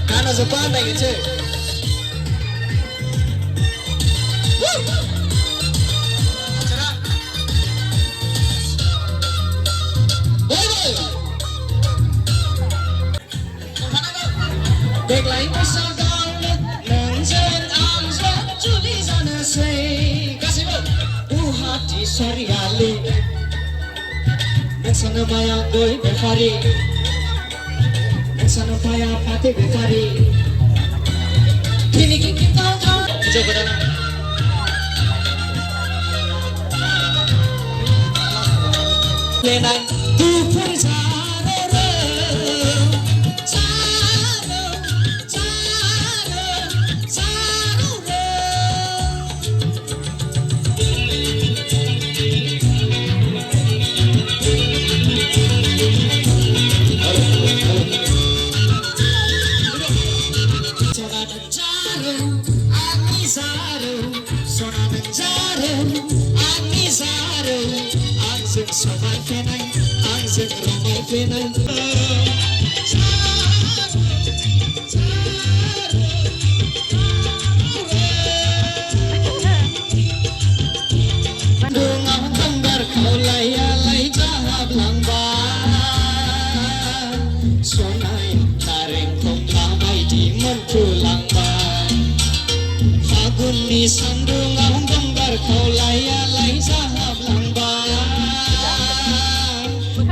Karena sepandai gitu. Baiklah itu saudara menjen anjak tulisan asli kasih hati seriali Sana maya doi befari Sana paya pati befari Kini kita coba dalam Lenai tu pun Somai penai, angin ramai penai. Bunga kembar kau layalai jahab langbar. Sonai taring kong lamai di mentulang bar. Fagun ni sandunga kembar kau layalai jahab langbar.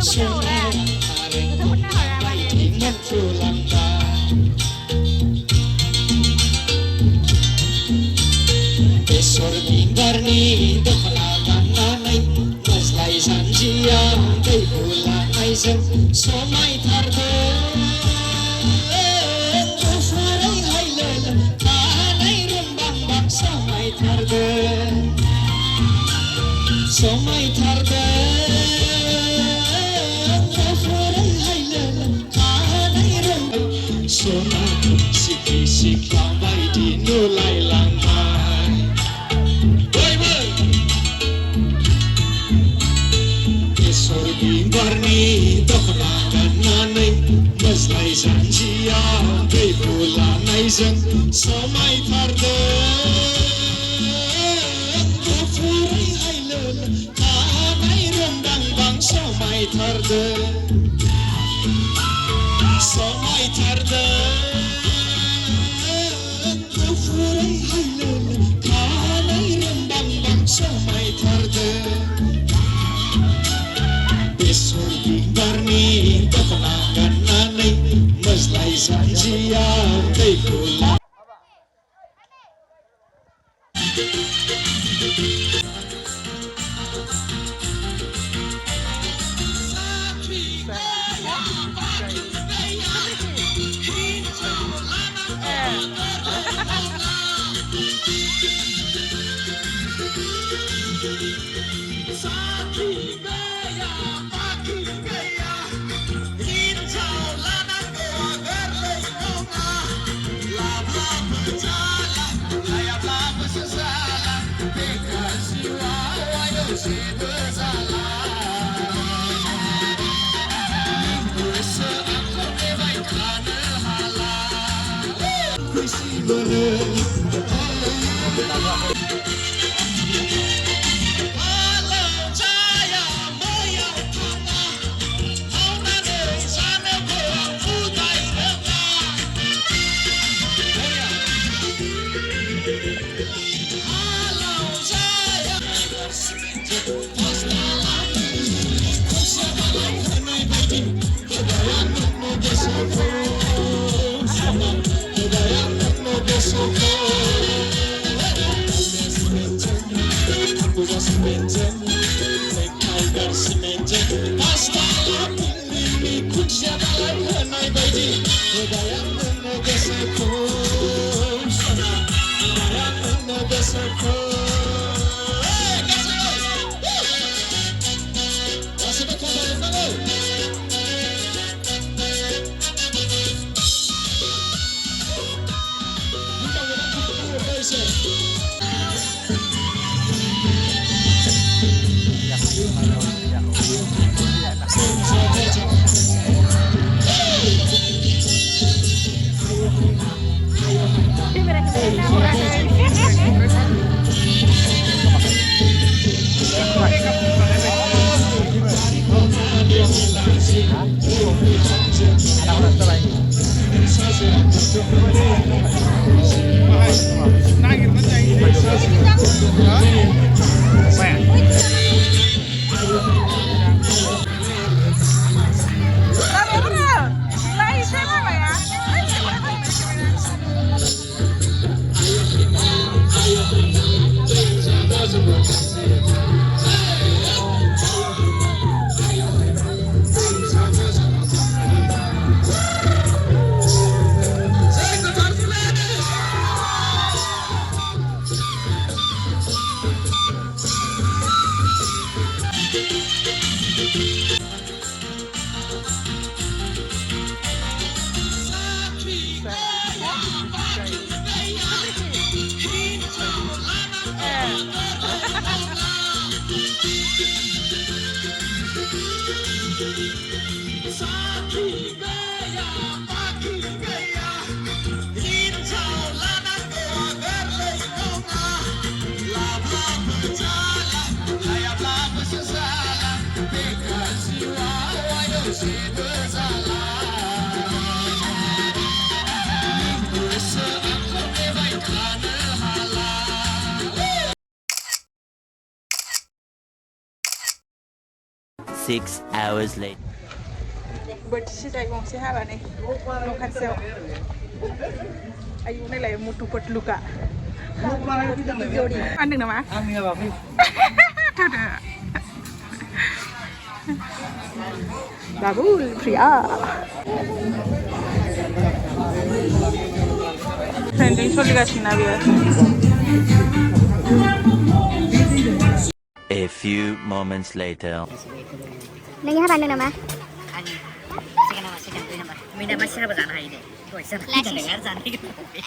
Sonai taring kong lamai di mentulang bar. Besor mimbar ni dokolagan nanay Maslay sanjia kay bulan ay zen Somay tarden Ufaray haylel Kanay rumbang somay tarden Somay tarden Ufaray haylel Kanay rumbang Somay sikisik lamay di nulay langmay Barni dokolagan nanay Maslay sanjia kay bulan ay zen Somay tarden Ufaray haylel Kanay rumbang somay tarden Somay tarden Ufaray haylel Kanay rumbang somay tarden Barni dokolagan nanay Maslay sanjia kay bulan 6 hours later. Berarti saya ngomong Haba nih. No Katiao. Ayu ni lah mutu pot luka. Andeng nama? Ami apa? Tahu dah. Babul pria. Trending soal kasih nabi. A few moments later. Neng Haba andeng nama? Second number. Minda masih Haba जाना है इधर. कोई सब dengar जाने के.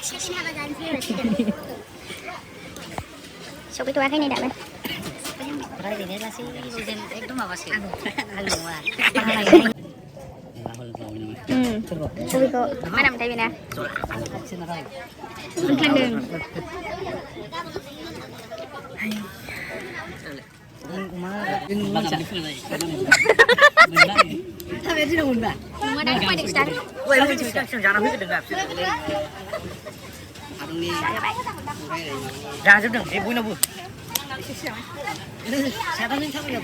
Second Haba jalan sih. Sopi tua kan ni dah ber. Berarti ini lah sih season एकदम apa sih? Halo lah. Sopi ko mana mentai bina? Bukan deng. Tapi itu dah unda. Mana ada pada start? Wah, itu sekarang jarang itu dengar. Ini. Jangan sedang, ibu nabu. Siapa nih siapa ya?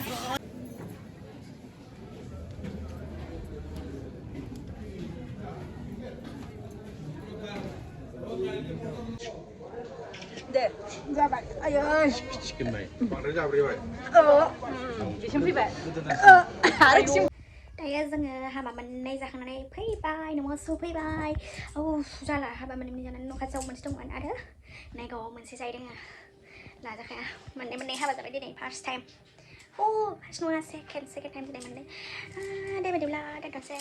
Deh, jabat. Ayo. Chicken bay. Bang Raja beri bay. Bising pribad. Harus sim. Đây là Haba mình nay ra khăn này pay bye nó so pay bye. Ra là Haba mình giờ nó khát sâu mình trong anh đó. Naigaon mình sẽ say đấy là ra khá. Mình đây Haba rồi đi này first time. It's not second time today mình đây. Đây mình đều là đang đón xe.